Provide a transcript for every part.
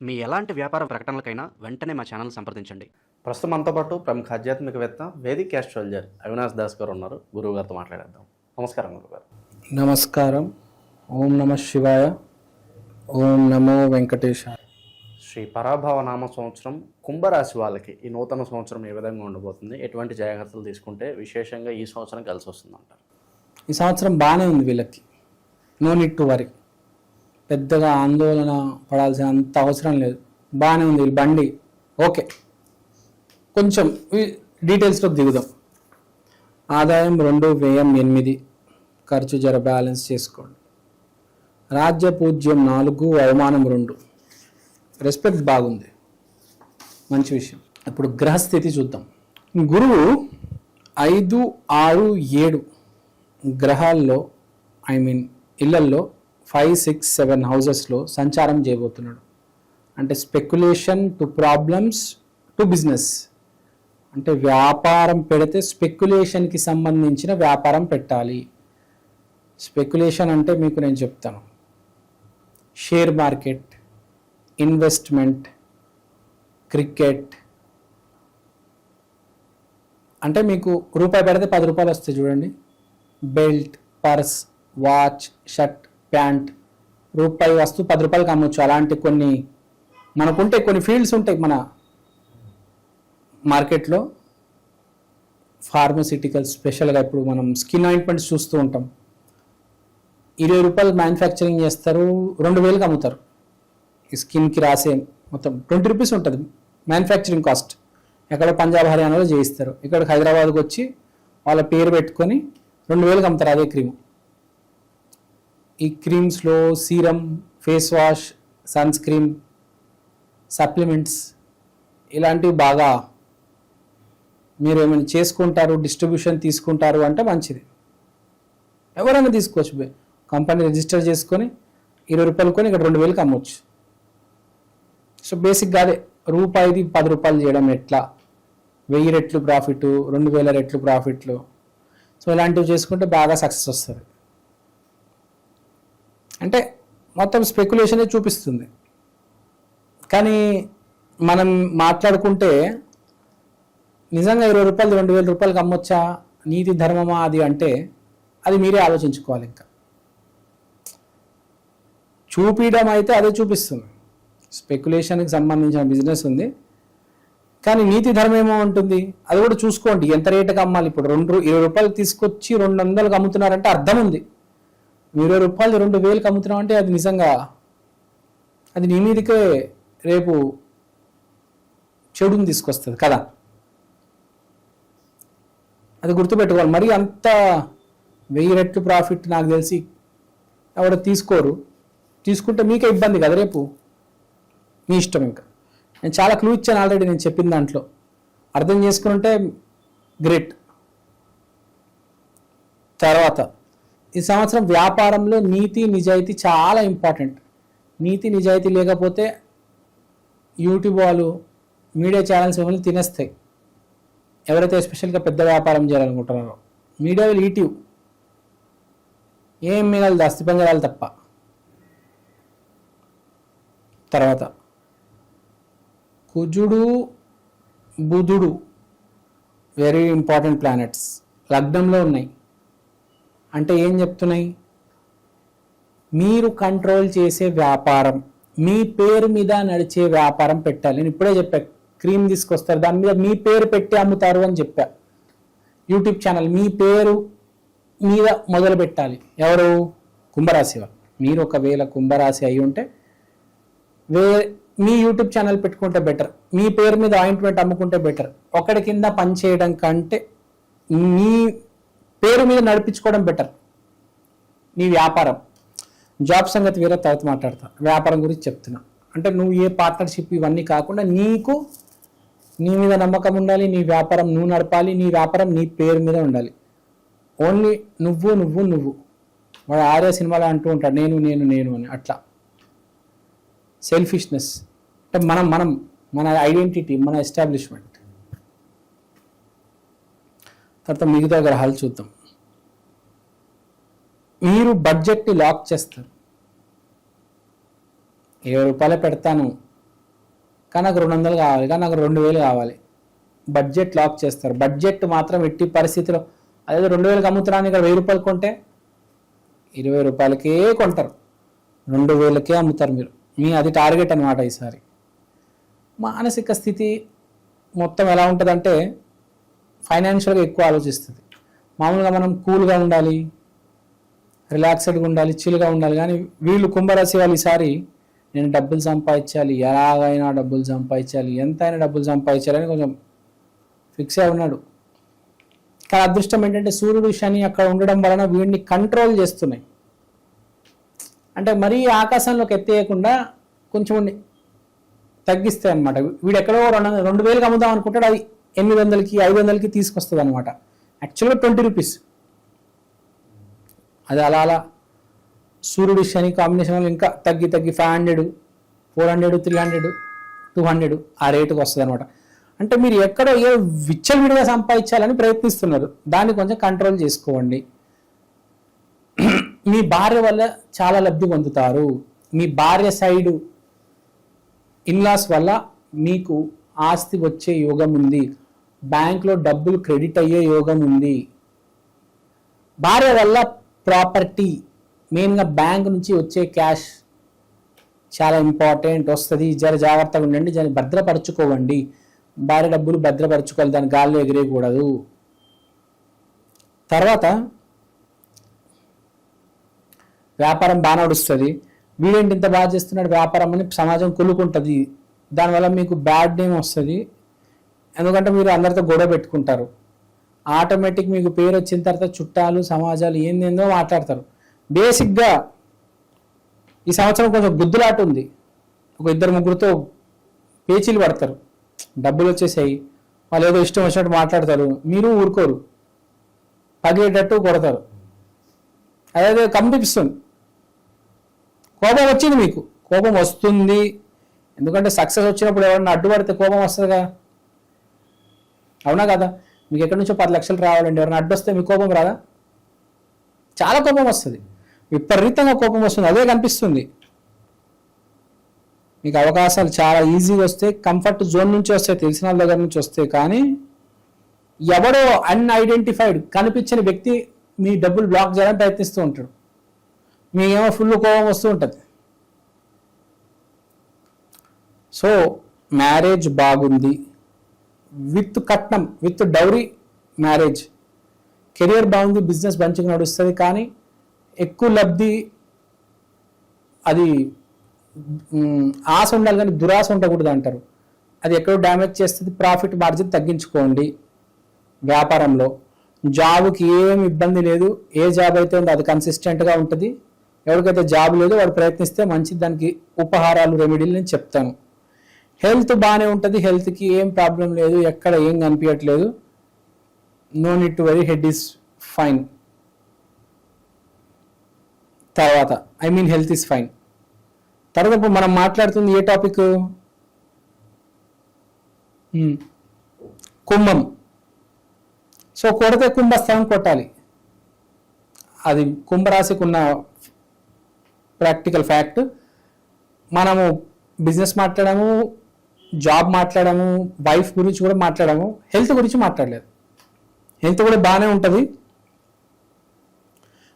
మీ ఎలాంటి వ్యాపార ప్రకటనలకైనా వెంటనే మా ఛానల్ సంప్రదించండి. ప్రస్తుతం మనతో పాటు ప్రముఖ ఆధ్యాత్మికవేత్త వేదిక్ ఆస్ట్రాలజర్ అవినాష్ దాస్ గారు ఉన్నారు. గురువు గారితో మాట్లాడేద్దాం. నమస్కారం గురుగారు. నమస్కారం. ఓం నమ శివాయ. ఓం నమో వెంకటేశాయ. శ్రీ పరాభవ నామ సంవత్సరం కుంభరాశి వాళ్ళకి ఈ నూతన సంవత్సరం ఏ విధంగా ఉండబోతుంది, ఎటువంటి జాగ్రత్తలు తీసుకుంటే విశేషంగా ఈ సంవత్సరం కలిసి వస్తుంది అంటారు? ఈ సంవత్సరం బాగానే ఉంది వీళ్ళకి. No need to worry. పెద్దగా ఆందోళన పడాల్సిన అంత అవసరం లేదు. బాగానే ఉంది వీళ్ళ బండి. ఓకే, కొంచెం డీటెయిల్స్లోకి దిగుదాం. ఆదాయం 2, వ్యయం 8, ఖర్చు జర బ్యాలెన్స్ చేసుకోండి. రాజ్య పూజ్యం 4, అవమానం 2. రెస్పెక్ట్ బాగుంది, మంచి విషయం. ఇప్పుడు గ్రహస్థితి చూద్దాం. గురువు 5, 6, 7 గ్రహాల్లో ఇళ్లల్లో 5, 6, 7 హౌజెస్లో సంచారం చేయబోతున్నాడు. అంటే speculation to problems to business. అంటే వ్యాపారం పెడితే స్పెక్యులేషన్కి సంబంధించిన వ్యాపారం పెట్టాలి. స్పెక్యులేషన్ అంటే మీకు నేను చెప్తాను. Share market, investment, cricket. అంటే మీకు రూపాయి పెడితే 10 రూపాయలు వస్తాయి చూడండి. Belt, purse, watch, shirt, pant, రూపాయి వస్తువు 10 రూపాయలకి అమ్మొచ్చు. అలాంటి కొన్ని మనకుంటే కొన్ని ఫీల్డ్స్ ఉంటాయి మన మార్కెట్లో. ఫార్మసిటికల్ స్పెషల్గా ఇప్పుడు మనం స్కిన్ ఆయింట్మెంట్స్ చూస్తూ ఉంటాం. 20 రూపాయలు మ్యానుఫ్యాక్చరింగ్ చేస్తారు, 2000కి అమ్ముతారు. ఈ స్కిన్కి రాసే మొత్తం 20 రూపీస్ ఉంటుంది మ్యానుఫ్యాక్చరింగ్ కాస్ట్. ఎక్కడో పంజాబ్ హర్యానాలో చేయిస్తారు. ఇక్కడికి హైదరాబాద్కి వచ్చి వాళ్ళ పేరు పెట్టుకొని 2000కి అమ్ముతారు అదే క్రీమ్. ఈ క్రీమ్స్లో serum, face wash, sunscreen, supplements ఇలాంటివి బాగా మీరు ఏమైనా చేసుకుంటారు, డిస్ట్రిబ్యూషన్ తీసుకుంటారు అంటే మంచిది. ఎవరైనా తీసుకోవచ్చు. కంపెనీ రిజిస్టర్ చేసుకొని 20 రూపాయలు కొని ఇక్కడ 2000కి అమ్మవచ్చు. సో బేసిక్గా అదే రూపాయిది 10 రూపాయలు చేయడం ఎట్లా, 1000 రెట్లు ప్రాఫిట్, 2000 రెట్లు ప్రాఫిట్లు. సో ఇలాంటివి చేసుకుంటే బాగా సక్సెస్ వస్తుంది. అంటే మొత్తం స్పెక్యులేషనే చూపిస్తుంది. కానీ మనం మాట్లాడుకుంటే నిజంగా 20 రూపాయలు 2000 రూపాయలకి అమ్మొచ్చా, నీతి ధర్మమా అది అంటే అది మీరే ఆలోచించుకోవాలి. ఇంకా చూపించడం అయితే అదే చూపిస్తుంది. స్పెక్యులేషన్కి సంబంధించిన బిజినెస్ ఉంది, కానీ నీతి ధర్మం ఏమో ఉంటుంది. అది కూడా చూసుకోండి, ఎంత రేటుకి అమ్మాలి. ఇప్పుడు 20 రూపాయలు తీసుకొచ్చి 200కి అమ్ముతున్నారంటే అర్థం ఉంది. 20 రూపాయలు 2000కి అమ్ముతున్నాం అంటే అది నిజంగా అది నీ మీదకే రేపు చెడుని తీసుకొస్తుంది కదా. అది గుర్తుపెట్టుకోవాలి. మరి అంత 1000 రెట్లు ప్రాఫిట్ నాకు తెలిసి ఎవడ తీసుకోరు. తీసుకుంటే మీకే ఇబ్బంది కదా రేపు. మీ ఇష్టం. ఇంకా నేను చాలా క్లూ ఇచ్చాను ఆల్రెడీ. నేను చెప్పిన దాంట్లో అర్థం చేసుకుంటే గ్రేట్. తర్వాత ఈ సంవత్సరం వ్యాపారంలో నీతి నిజాయితీ చాలా ఇంపార్టెంట్. నీతి నిజాయితీ లేకపోతే యూట్యూబ్ వాళ్ళు, మీడియా ఛానల్స్ మిమ్మల్ని తినేస్తాయి. ఎవరైతే ఎస్పెషల్గా పెద్ద వ్యాపారం చేయాలనుకుంటున్నారో మీడియా విల్ ఈట్ యూ. ఏం మిగలదు, అస్థి పంజరాలు తప్ప. తర్వాత కుజుడు, బుధుడు వెరీ ఇంపార్టెంట్ ప్లానెట్స్ లగ్నంలో ఉన్నాయి. అంటే ఏం చెప్తున్నాయి? మీరు కంట్రోల్ చేసే వ్యాపారం, మీ పేరు మీద నడిచే వ్యాపారం పెట్టాలి. నేను ఇప్పుడే చెప్పా, క్రీమ్ తీసుకొస్తారు, దాని మీద మీ పేరు పెట్టి అమ్ముతారు అని చెప్పా. యూట్యూబ్ ఛానల్ మీ పేరు మీద మొదలు పెట్టాలి. ఎవరు? కుంభరాశి వాళ్ళు. మీరు ఒకవేళ కుంభరాశి అయి ఉంటే మీ యూట్యూబ్ ఛానల్ పెట్టుకుంటే బెటర్. మీ పేరు మీద ఆయింట్మెంట్ అమ్ముకుంటే బెటర్. ఒకటి కింద పని చేయడం కంటే మీ పేరు మీద నడిపించుకోవడం బెటర్. నీ వ్యాపారం, జాబ్ సంగతి వేరే తర్వాత మాట్లాడతా. వ్యాపారం గురించి చెప్తున్నా. అంటే నువ్వు ఏ పార్ట్నర్షిప్ ఇవన్నీ కాకుండా నీకు నీ మీద నమ్మకం ఉండాలి. నీ వ్యాపారం నువ్వు నడపాలి. నీ వ్యాపారం నీ పేరు మీద ఉండాలి. ఓన్లీ నువ్వు నువ్వు నువ్వు వాడు ఆర్య సినిమాలో అంటూ ఉంటాడు, నేను నేను నేను అని. అట్లా సెల్ఫిష్నెస్. అంటే మన ఐడెంటిటీ, మన ఎస్టాబ్లిష్మెంట్. తర్వాత మిగతా గ్రహాలు చూద్దాం. మీరు బడ్జెట్ని లాక్ చేస్తారు. 20 రూపాయలు పెడతాను, కానీ నాకు 200 కావాలి, కానీ నాకు 2000 కావాలి. బడ్జెట్ లాక్ చేస్తారు. బడ్జెట్ మాత్రం ఎట్టి పరిస్థితిలో అదే 2000కి అమ్ముతున్నాను ఇక్కడ 1000 రూపాయలు కొంటే 20 రూపాయలకే కొంటారు, 2000కే అమ్ముతారు మీరు. అది టార్గెట్ అనమాట. ఈసారి మానసిక స్థితి మొత్తం ఎలా ఉంటుందంటే ఫైనాన్షియల్గా ఎక్కువ ఆలోచిస్తుంది. మామూలుగా మనం కూల్గా ఉండాలి, రిలాక్స్డ్గా ఉండాలి, చిల్గా ఉండాలి. కానీ వీళ్ళు కుంభరాశి వాళ్ళు ఈసారి నేను డబ్బులు సంపాదించాలి, ఎలాగైనా డబ్బులు సంపాదించాలి, ఎంతైనా డబ్బులు సంపాదించాలని కొంచెం ఫిక్స్ అయి ఉన్నాడు. కానీ అదృష్టం ఏంటంటే సూర్యుడు శని అక్కడ ఉండడం వలన వీడిని కంట్రోల్ చేస్తున్నాయి. అంటే మరీ ఆకాశంలోకి ఎత్తేయకుండా కొంచెం తగ్గిస్తాయి అనమాట. వీడు ఎక్కడో 2000కి అమ్ముదాం అనుకుంటాడు, అది 800కి 500కి తీసుకొస్తుంది అనమాట. యాక్చువల్గా 20 రూపీస్. అది అలా అలా సూర్యుడు శని కాంబినేషన్ వల్ల ఇంకా తగ్గి 500, 400, 300, 200 ఆ రేటుకి వస్తుంది అనమాట. అంటే మీరు ఎక్కడో ఏ విచ్చలవిడిగా సంపాదించాలని ప్రయత్నిస్తున్నారు, దాన్ని కొంచెం కంట్రోల్ చేసుకోండి. మీ భార్య వల్ల చాలా లబ్ధి పొందుతారు. మీ భార్య సైడు ఇన్లాస్ వల్ల మీకు ఆస్తి వచ్చే యోగం ఉంది, బ్యాంక్లో డబ్బులు క్రెడిట్ అయ్యే యోగం ఉంది. భార్య వల్ల ప్రాపర్టీ, మెయిన్గా బ్యాంక్ నుంచి వచ్చే క్యాష్ చాలా ఇంపార్టెంట్ వస్తుంది. జాగ్రత్తగా ఉండండి, దాన్ని భద్రపరచుకోవండి. భార్య డబ్బులు భద్రపరచుకోవాలి, దాని గాల్లో ఎగిరేయకూడదు. తర్వాత వ్యాపారం బాగా నడుస్తుంది. వీడేంటి ఇంత బాగా చేస్తున్నాడు వ్యాపారం అని సమాజం కొలుకుంటుంది. దానివల్ల మీకు బ్యాడ్ నేమ్ వస్తుంది, ఎందుకంటే మీరు అందరితో గొడవ పెట్టుకుంటారు. ఆటోమేటిక్ మీకు పేరు వచ్చిన తర్వాత చుట్టాలు సమాజాలు ఏందేందో మాట్లాడతారు. బేసిక్గా ఈ సంవత్సరం కొంచెం గుద్దులాట ఉంది. ఒక 2-3తో పేచీలు పడతారు, డబ్బులు వచ్చేసాయి, వాళ్ళు ఏదో ఇష్టం వచ్చినట్టు మాట్లాడతారు, మీరు ఊరుకోరు, పగిలేటట్టు కొడతారు. అదే కనిపిస్తుంది. కోపం వచ్చింది, మీకు కోపం వస్తుంది. ఎందుకంటే సక్సెస్ వచ్చినప్పుడు ఎవరన్నా అడ్డుపడితే కోపం వస్తుందిగా, అవునా కదా? మీకు ఎక్కడి నుంచో 10 లక్షలు రావాలండి, ఎవరైనా అడ్డు వస్తే మీకు కోపం రాదా? చాలా కోపం వస్తుంది, విపరీతంగా కోపం వస్తుంది. అదే కనిపిస్తుంది. మీకు అవకాశాలు చాలా ఈజీగా వస్తాయి, కంఫర్ట్ జోన్ నుంచి వస్తాయి, తెలిసిన వాళ్ళ దగ్గర నుంచి వస్తాయి. కానీ ఎవడో అన్ఐడెంటిఫైడ్ కనిపించని వ్యక్తి మీ డబ్బులు బ్లాక్ చేయాలని ప్రయత్నిస్తూ ఉంటాడు. మీకేమో ఫుల్ కోపం వస్తూ ఉంటుంది. సో మ్యారేజ్ బాగుంది, విత్ కట్నం, విత్ డౌరీ మ్యారేజ్. కెరియర్ బాగుంది, బిజినెస్ మంచిగా నడుస్తుంది. కానీ ఎక్కువ లబ్ధి, అది ఆశ ఉండాలి కానీ దురాశ ఉండకూడదు అంటారు. అది ఎక్కడో డ్యామేజ్ చేస్తుంది. ప్రాఫిట్ మార్జిన్ తగ్గించుకోండి. వ్యాపారంలో జాబ్కి ఏం ఇబ్బంది లేదు, ఏ జాబ్ అయితే ఉందో అది కన్సిస్టెంట్గా ఉంటుంది. ఎవరికైతే జాబ్ లేదో వాడు ప్రయత్నిస్తే మంచిది. దానికి ఉపహారాలు, రెమెడీలు నేను చెప్తాను. హెల్త్ బాగానే ఉంటుంది, హెల్త్కి ఏం ప్రాబ్లం లేదు, ఎక్కడ ఏం కనిపించట్లేదు. No need to worry, head is fine. తర్వాత హెల్త్ ఈస్ ఫైన్. తర్వాత ఇప్పుడు మనం మాట్లాడుతుంది ఏ టాపిక్? కుంభం. సో కొడితే కుంభస్థానం కొట్టాలి, అది కుంభరాశికి ఉన్న ప్రాక్టికల్ ఫ్యాక్ట్. మనము బిజినెస్ మాట్లాడాము, జాబ్ మాట్లాడాము, వైఫ్ గురించి కూడా మాట్లాడాము, హెల్త్ గురించి మాట్లాడలేదు. హెల్త్ కూడా బాగానే ఉంటుంది.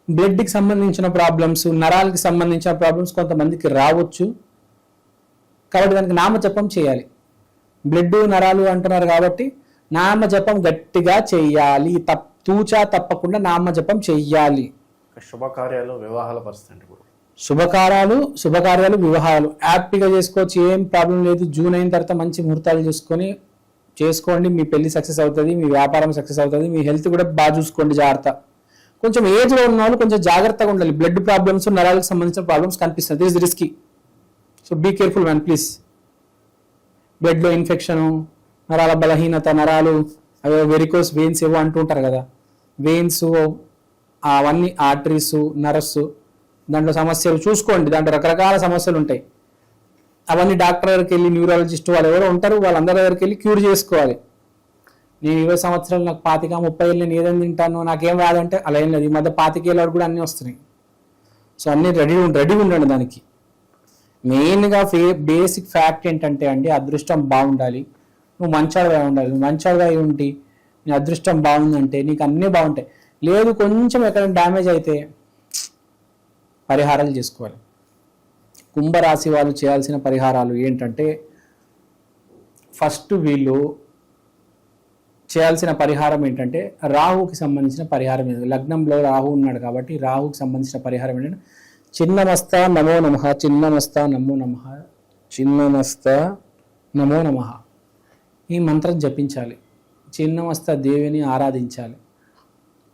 బ్లడ్కి సంబంధించిన ప్రాబ్లమ్స్, నరాలకి సంబంధించిన ప్రాబ్లమ్స్ కొంతమందికి రావచ్చు. కాబట్టి దానికి నామజపం చేయాలి. బ్లడ్, నరాలు అంటున్నారు కాబట్టి నామజపం గట్టిగా చేయాలి. తూచా తప్పకుండా నామజపం చెయ్యాలి. శుభకార్యాలు, వివాహాల పరిస్థితి కూడా శుభకార్యాలు, వివాహాలు హ్యాపీగా చేసుకోవచ్చు, ఏం ప్రాబ్లం లేదు. జూన్ అయిన తర్వాత మంచి ముహూర్తాలు చేసుకోండి. మీ పెళ్లి సక్సెస్ అవుతుంది, మీ వ్యాపారం సక్సెస్ అవుతుంది. మీ హెల్త్ కూడా బాగా చూసుకోండి, జాగ్రత్త. కొంచెం ఏజ్లో ఉన్న వాళ్ళు కొంచెం జాగ్రత్తగా ఉండాలి. బ్లడ్ ప్రాబ్లమ్స్, నరాలకు సంబంధించిన ప్రాబ్లమ్స్ కనిపిస్తుంది. This is risky, so be careful man please. బ్లడ్లో ఇన్ఫెక్షను, నరాల బలహీనత, నరాలు అవి వెరికోస్ వెయిన్స్ ఏవో అంటుంటారు కదా, వెయిన్స్ అవన్నీ, ఆర్టరీస్, నర్వ్స్, దాంట్లో సమస్యలు చూసుకోండి. దాంట్లో రకరకాల సమస్యలు ఉంటాయి. అవన్నీ డాక్టర్ దగ్గరికి వెళ్ళి, న్యూరాలజిస్ట్ వాళ్ళు ఎవరో ఉంటారు, వాళ్ళందరి దగ్గరికి వెళ్ళి క్యూర్ చేసుకోవాలి. నేను 20 సంవత్సరాలు, నాకు 25-30 ఏళ్ళు, నేను ఏదైనా తింటాను, నాకేం రాదంటే అలా ఏం లేదు. ఈ మధ్య 25 ఏళ్ళ కూడా అన్నీ వస్తున్నాయి. సో అన్నీ రెడీ ఉండండి దానికి. మెయిన్గా బేసిక్ ఫ్యాక్ట్ ఏంటంటే అండి, అదృష్టం బాగుండాలి. నువ్వు మంచాడుగా ఉండాలి. నువ్వు మంచాడుగా ఉండి నీ అదృష్టం బాగుందంటే నీకు అన్నీ బాగుంటాయి. లేదు కొంచెం ఎక్కడైనా డ్యామేజ్ అయితే పరిహారాలు చేసుకోవాలి. కుంభరాశి వాళ్ళు చేయాల్సిన పరిహారాలు ఏంటంటే, ఫస్ట్ వీళ్ళు చేయాల్సిన పరిహారం ఏంటంటే రాహుకి సంబంధించిన పరిహారం ఏంటి, లగ్నంలో రాహు ఉన్నాడు కాబట్టి రాహుకి సంబంధించిన పరిహారం ఏంటంటే చిన్నమస్త నమో నమః, చిన్నమస్త నమో నమః, చిన్నమస్త నమో నమః ఈ మంత్రం జపించాలి. చిన్నమస్త దేవిని ఆరాధించాలి.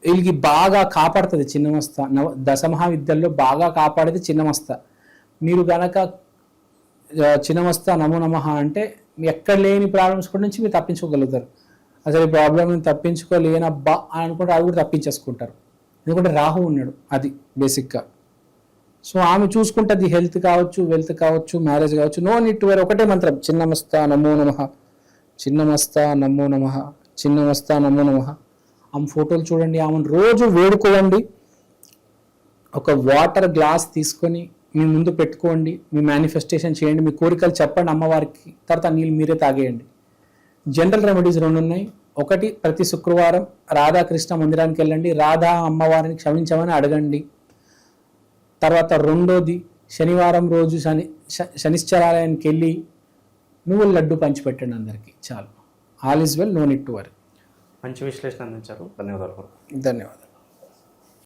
వీళ్ళకి బాగా కాపాడుతుంది చిన్నమస్త. దశమహావిద్యల్లో బాగా కాపాడేది చిన్నమస్త. మీరు గనక చిన్నమస్త నమో నమః అంటే ఎక్కడ లేని ప్రాబ్లమ్స్ కూడా నుంచి మీరు తప్పించుకోగలుగుతారు. అసలు ఈ ప్రాబ్లమ్ని తప్పించుకోలేనబ్బా అని అనుకుంటే అది కూడా తప్పించేసుకుంటారు. ఎందుకంటే రాహు ఉన్నాడు, అది బేసిక్గా. సో ఆమె చూసుకుంటుంది, హెల్త్ కావచ్చు, వెల్త్ కావచ్చు, మ్యారేజ్ కావచ్చు. నో నీడ్ టు వేర్, ఒకటే మంత్రం చిన్నమస్త నమో నమః, చిన్నమస్త నమో నమః, చిన్నమస్త నమో నమః. ఆమె ఫోటోలు చూడండి, ఆమెను రోజు వేడుకోవండి. ఒక వాటర్ గ్లాస్ తీసుకొని మీ ముందు పెట్టుకోండి, మీ మేనిఫెస్టేషన్ చేయండి, మీ కోరికలు చెప్పండి అమ్మవారికి, తర్వాత నీళ్ళు మీరే తాగేయండి. జనరల్ రెమెడీస్ 2 ఉన్నాయి. ఒకటి, ప్రతి శుక్రవారం రాధాకృష్ణ మందిరానికి వెళ్ళండి, రాధా అమ్మవారిని క్షమించమని అడగండి. తర్వాత రెండోది, శనివారం రోజు శనిశ్చరాలయానికి వెళ్ళి నువ్వుల లడ్డు పంచిపెట్టండి అందరికీ, చాలు. All is well, no need to worry. మంచి విశ్లేషణ అందించారు. ధన్యవాదాలు. ధన్యవాదాలు.